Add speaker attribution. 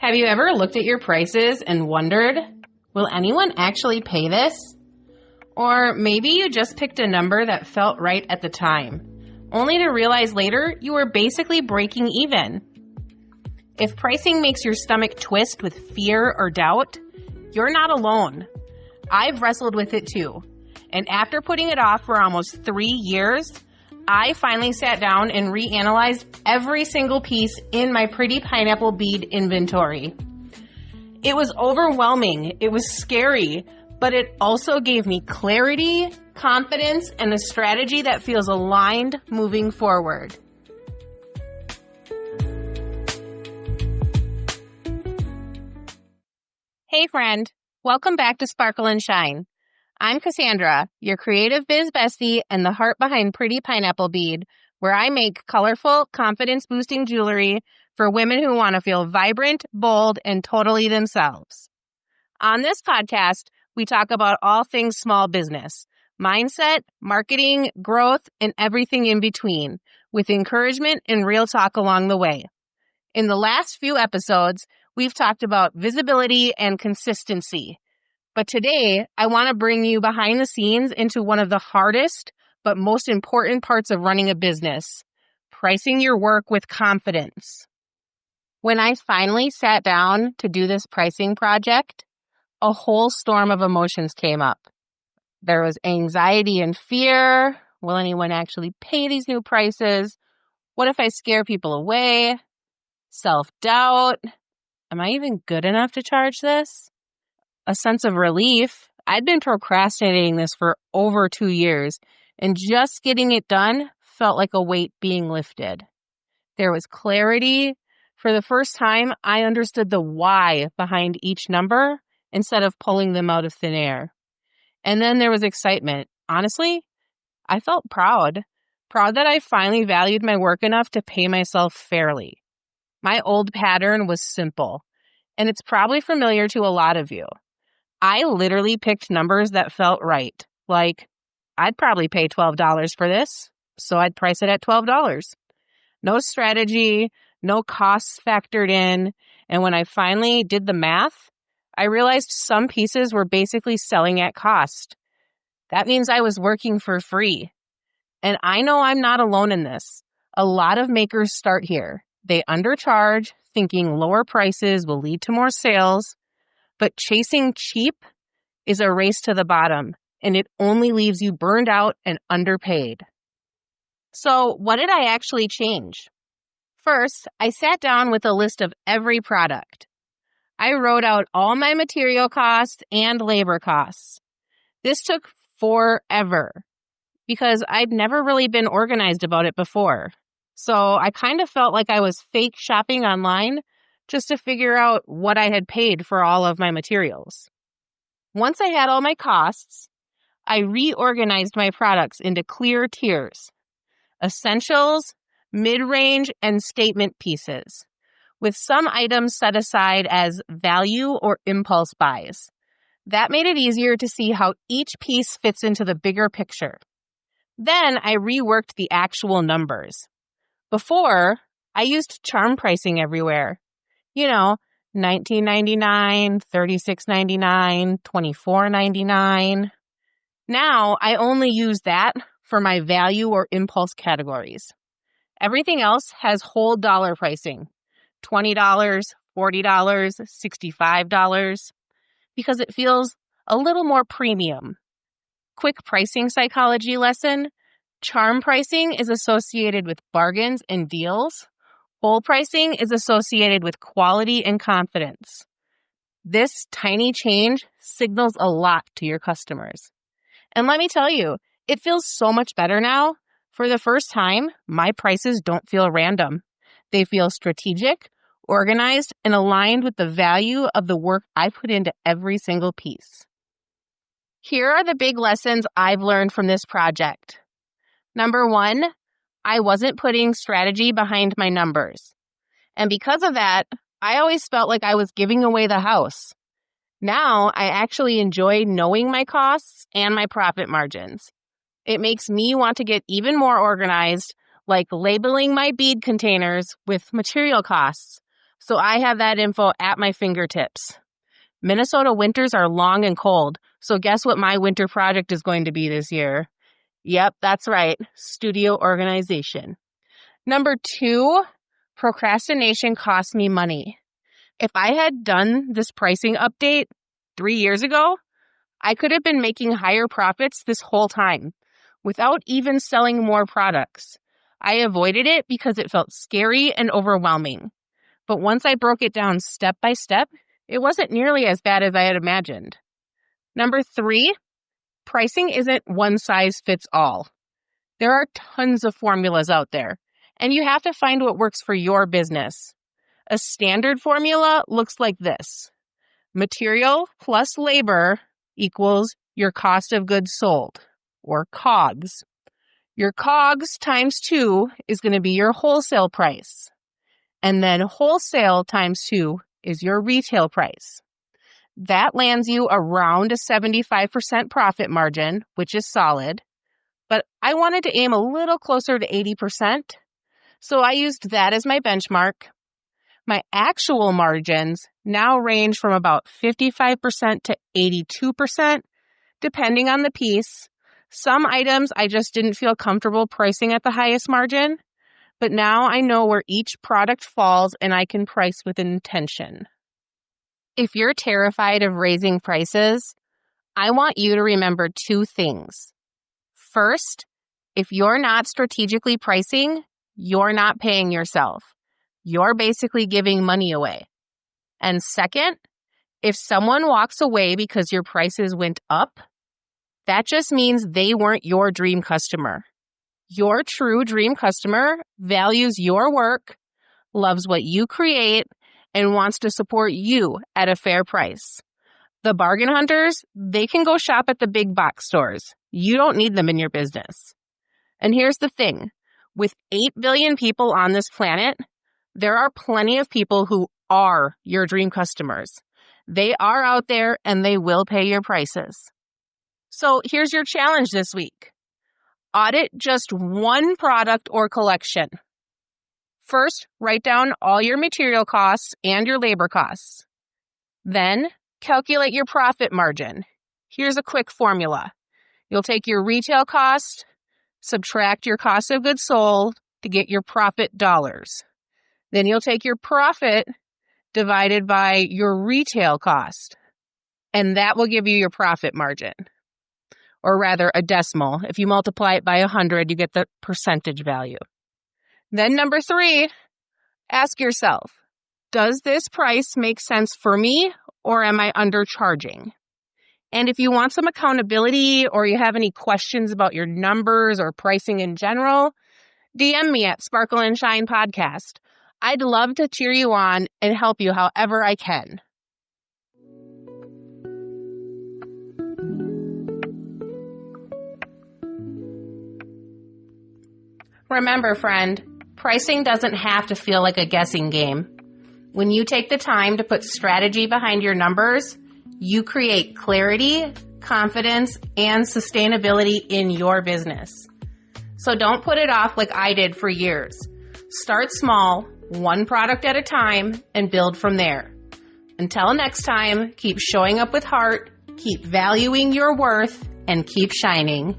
Speaker 1: Have you ever looked at your prices and wondered, will anyone actually pay this? Or maybe you just picked a number that felt right at the time, only to realize later you were basically breaking even. If pricing makes your stomach twist with fear or doubt, you're not alone. I've wrestled with it too. And after putting it off for almost 3 years, I finally sat down and reanalyzed every single piece in my Pretty Pineapple Bead inventory. It was overwhelming, it was scary, but it also gave me clarity, confidence, and a strategy that feels aligned moving forward. Hey friend, welcome back to Sparkle and Shine. I'm Cassandra, your creative biz bestie and the heart behind Pretty Pineapple Bead, where I make colorful, confidence-boosting jewelry for women who want to feel vibrant, bold, and totally themselves. On this podcast, we talk about all things small business, mindset, marketing, growth, and everything in between, with encouragement and real talk along the way. In the last few episodes, we've talked about visibility and consistency. But today, I want to bring you behind the scenes into one of the hardest but most important parts of running a business, pricing your work with confidence. When I finally sat down to do this pricing project, a whole storm of emotions came up. There was anxiety and fear. Will anyone actually pay these new prices? What if I scare people away? Self-doubt. Am I even good enough to charge this? A sense of relief. I'd been procrastinating this for over 2 years, and just getting it done felt like a weight being lifted. There was clarity. For the first time, I understood the why behind each number instead of pulling them out of thin air. And then there was excitement. Honestly, I felt proud that I finally valued my work enough to pay myself fairly. My old pattern was simple, and it's probably familiar to a lot of you. I literally picked numbers that felt right. Like, I'd probably pay $12 for this, so I'd price it at $12. No strategy, no costs factored in. And when I finally did the math, I realized some pieces were basically selling at cost. That means I was working for free. And I know I'm not alone in this. A lot of makers start here. They undercharge, thinking lower prices will lead to more sales. But chasing cheap is a race to the bottom, and it only leaves you burned out and underpaid. So what did I actually change? First, I sat down with a list of every product. I wrote out all my material costs and labor costs. This took forever because I'd never really been organized about it before. So I kind of felt like I was fake shopping online just to figure out what I had paid for all of my materials. Once I had all my costs, I reorganized my products into clear tiers: essentials, mid-range, and statement pieces, with some items set aside as value or impulse buys. That made it easier to see how each piece fits into the bigger picture. Then I reworked the actual numbers. Before, I used charm pricing everywhere. You know, $19.99, $36.99, $24.99. Now, I only use that for my value or impulse categories. Everything else has whole dollar pricing, $20, $40, $65, because it feels a little more premium. Quick pricing psychology lesson: charm pricing is associated with bargains and deals. Whole pricing is associated with quality and confidence. This tiny change signals a lot to your customers. And let me tell you, it feels so much better now. For the first time, my prices don't feel random. They feel strategic, organized, and aligned with the value of the work I put into every single piece. Here are the big lessons I've learned from this project. Number 1, I wasn't putting strategy behind my numbers. And because of that, I always felt like I was giving away the house. Now, I actually enjoy knowing my costs and my profit margins. It makes me want to get even more organized, like labeling my bead containers with material costs, so I have that info at my fingertips. Minnesota winters are long and cold, so guess what my winter project is going to be this year? Yep, that's right, studio organization. Number 2, procrastination costs me money. If I had done this pricing update 3 years ago, I could have been making higher profits this whole time without even selling more products. I avoided it because it felt scary and overwhelming. But once I broke it down step by step, it wasn't nearly as bad as I had imagined. Number 3, pricing isn't one size fits all. There are tons of formulas out there, and you have to find what works for your business. A standard formula looks like this. Material plus labor equals your cost of goods sold, or COGS. Your COGS times 2 is going to be your wholesale price. And then wholesale times 2 is your retail price. That lands you around a 75% profit margin, which is solid. But I wanted to aim a little closer to 80%, so I used that as my benchmark. My actual margins now range from about 55% to 82%, depending on the piece. Some items I just didn't feel comfortable pricing at the highest margin, but now I know where each product falls and I can price with intention. If you're terrified of raising prices, I want you to remember 2 things. First, if you're not strategically pricing, you're not paying yourself. You're basically giving money away. And second, if someone walks away because your prices went up, that just means they weren't your dream customer. Your true dream customer values your work, loves what you create, and wants to support you at a fair price. The bargain hunters, they can go shop at the big box stores. You don't need them in your business. And here's the thing. With 8 billion people on this planet, there are plenty of people who are your dream customers. They are out there and they will pay your prices. So here's your challenge this week. Audit just one product or collection. First, write down all your material costs and your labor costs. Then, calculate your profit margin. Here's a quick formula. You'll take your retail cost, subtract your cost of goods sold to get your profit dollars. Then you'll take your profit divided by your retail cost, and that will give you your profit margin. Or rather, a decimal. If you multiply it by 100, you get the percentage value. Then number 3, ask yourself, does this price make sense for me or am I undercharging? And if you want some accountability or you have any questions about your numbers or pricing in general, DM me at Sparkle and Shine Podcast. I'd love to cheer you on and help you however I can. Remember, friend, pricing doesn't have to feel like a guessing game. When you take the time to put strategy behind your numbers, you create clarity, confidence, and sustainability in your business. So don't put it off like I did for years. Start small, one product at a time, and build from there. Until next time, keep showing up with heart, keep valuing your worth, and keep shining.